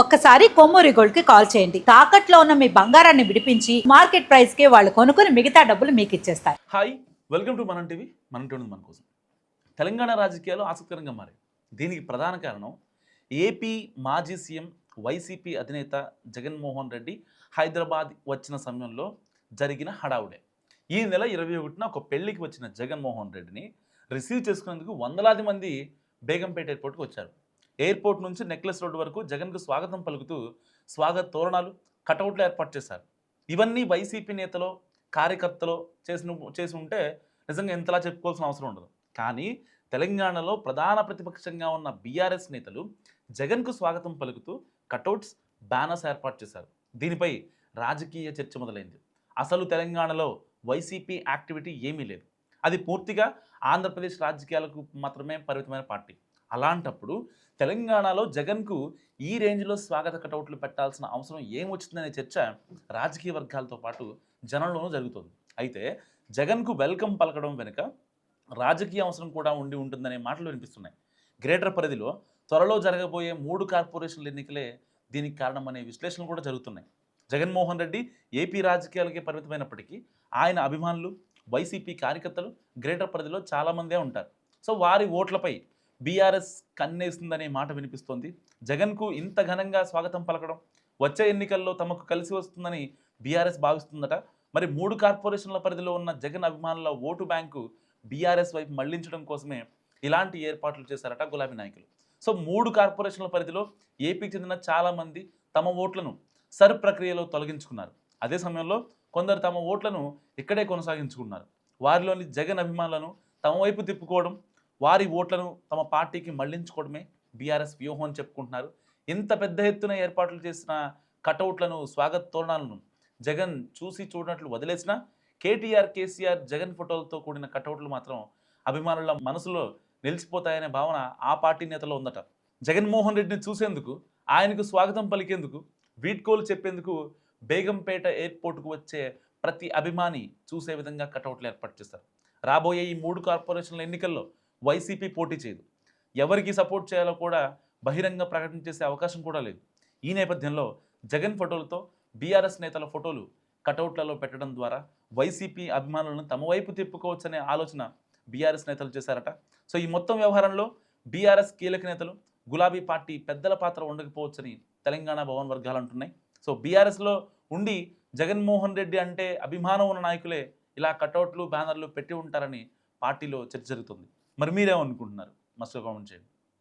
ఒక్కసారి కొమ్మూరి గోల్డ్ కి కాల్ చేయండి. తాకట్లో ఉన్న మీ బంగారాన్ని విడిపించి మార్కెట్ ప్రైస్ కి వాళ్ళు కొనుక్కుని మిగతా డబ్బులు మీకు ఇచ్చేస్తారు. హాయ్, వెల్కమ్ టు మనం టీవీ. మనం టీవీ మన కోసం. తెలంగాణ రాజకీయాలు ఆసక్తికరంగా మారాయి. దీనికి ప్రధాన కారణం ఏపీ మాజీ సీఎం వైసీపీ అధినేత జగన్మోహన్ రెడ్డి హైదరాబాద్ వచ్చిన సమయంలో జరిగిన హడావుడే. ఈ నెల 21న ఒక పెళ్లికి వచ్చిన జగన్మోహన్ రెడ్డిని రిసీవ్ చేసుకునేందుకు వందలాది మంది బేగంపేట ఎయిర్పోర్ట్కి వచ్చారు. ఎయిర్పోర్ట్ నుంచి నెక్లెస్ రోడ్ వరకు జగన్కు స్వాగతం పలుకుతూ స్వాగత తోరణాలు, కటౌట్లు ఏర్పాటు చేశారు. ఇవన్నీ వైసీపీ నేతలో, కార్యకర్తలో చేసి ఉంటే నిజంగా ఎంతలా చెప్పుకోవాల్సిన అవసరం ఉండదు. కానీ తెలంగాణలో ప్రధాన ప్రతిపక్షంగా ఉన్న బీఆర్ఎస్ నేతలు జగన్కు స్వాగతం పలుకుతూ కటౌట్స్, బ్యానర్స్ ఏర్పాటు చేశారు. దీనిపై రాజకీయ చర్చ మొదలైంది. అసలు తెలంగాణలో వైసీపీ యాక్టివిటీ ఏమీ లేదు. అది పూర్తిగా ఆంధ్రప్రదేశ్ రాజకీయాలకు మాత్రమే పరిమితమైన పార్టీ. అలాంటప్పుడు తెలంగాణలో జగన్కు ఈ రేంజ్లో స్వాగత కటౌట్లు పెట్టాల్సిన అవసరం ఏమొచ్చిందనే చర్చ రాజకీయ వర్గాలతో పాటు జనంలోనూ జరుగుతుంది. అయితే జగన్కు వెల్కమ్ పలకడం వెనుక రాజకీయ అవసరం కూడా ఉండి ఉంటుందనే మాటలు వినిపిస్తున్నాయి. గ్రేటర్ పరిధిలో త్వరలో జరగబోయే 3 కార్పొరేషన్ల ఎన్నికలే దీనికి కారణమనే విశ్లేషణలు కూడా జరుగుతున్నాయి. జగన్మోహన్ రెడ్డి ఏపీ రాజకీయాలకే పరిమితమైనప్పటికీ ఆయన అభిమానులు, వైసీపీ కార్యకర్తలు గ్రేటర్ పరిధిలో చాలామందే ఉంటారు. సో వారి ఓట్లపై బీఆర్ఎస్ కన్నేస్తుందనే మాట వినిపిస్తోంది. జగన్కు ఇంత ఘనంగా స్వాగతం పలకడం వచ్చే ఎన్నికల్లో తమకు కలిసి వస్తుందని బీఆర్ఎస్ భావిస్తుందట. మరి 3 కార్పొరేషన్ల పరిధిలో ఉన్న జగన్ అభిమానుల ఓటు బ్యాంకు బీఆర్ఎస్ వైపు మళ్లించడం కోసమే ఇలాంటి ఏర్పాట్లు చేశారట గులాబీ నాయకులు. సో 3 కార్పొరేషన్ల పరిధిలో ఏపీకి చెందిన చాలామంది తమ ఓట్లను సర్ ప్రక్రియలో తొలగించుకున్నారు. అదే సమయంలో కొందరు తమ ఓట్లను ఇక్కడే కొనసాగించుకున్నారు. వారిలోని జగన్ అభిమానులను తమ వైపు తిప్పుకోవడం, వారి ఓట్లను తమ పార్టీకి మళ్లించుకోవడమే బీఆర్ఎస్ వ్యూహం అని చెప్పుకుంటున్నారు. ఇంత పెద్ద ఎత్తున ఏర్పాట్లు చేసిన కటౌట్లను, స్వాగత తోరణాలను జగన్ చూసి చూడనట్లు వదిలేసినా కేటీఆర్, కేసీఆర్, జగన్ ఫోటోలతో కూడిన కటౌట్లు మాత్రం అభిమానుల మనసులో నిలిచిపోతాయనే భావన ఆ పార్టీ నేతలో ఉందట. జగన్మోహన్ రెడ్డిని చూసేందుకు, ఆయనకు స్వాగతం పలికేందుకు, వీడ్కోలు చెప్పేందుకు బేగంపేట ఎయిర్పోర్టుకు వచ్చే ప్రతి అభిమాని చూసే విధంగా కటౌట్లు ఏర్పాటు చేస్తారు. రాబోయే ఈ 3 కార్పొరేషన్ల ఎన్నికల్లో వైసీపీ పోటీ చేయదు. ఎవరికి సపోర్ట్ చేయాలో కూడా బహిరంగ ప్రకటన చేసే అవకాశం కూడా లేదు. ఈ నేపథ్యంలో జగన్ ఫోటోలతో బీఆర్ఎస్ నేతల ఫోటోలు కటౌట్లలో పెట్టడం ద్వారా వైసీపీ అభిమానులను తమ వైపు తిప్పుకోవచ్చనే ఆలోచన బీఆర్ఎస్ నేతలు చేశారట. సో ఈ మొత్తం వ్యవహారంలో బీఆర్ఎస్ కీలక నేతలు, గులాబీ పార్టీ పెద్దల పాత్ర ఉండకపోవచ్చని తెలంగాణ భవన్ వర్గాలు అంటున్నాయి. సో బీఆర్ఎస్లో ఉండి జగన్మోహన్ రెడ్డి అంటే అభిమానం ఉన్న నాయకులే ఇలా కటౌట్లు, బ్యానర్లు పెట్టి ఉంటారని పార్టీలో చర్చ జరుగుతుంది. మరి మీరేమనుకుంటున్నారు? మస్తు కామెంట్ చేయండి.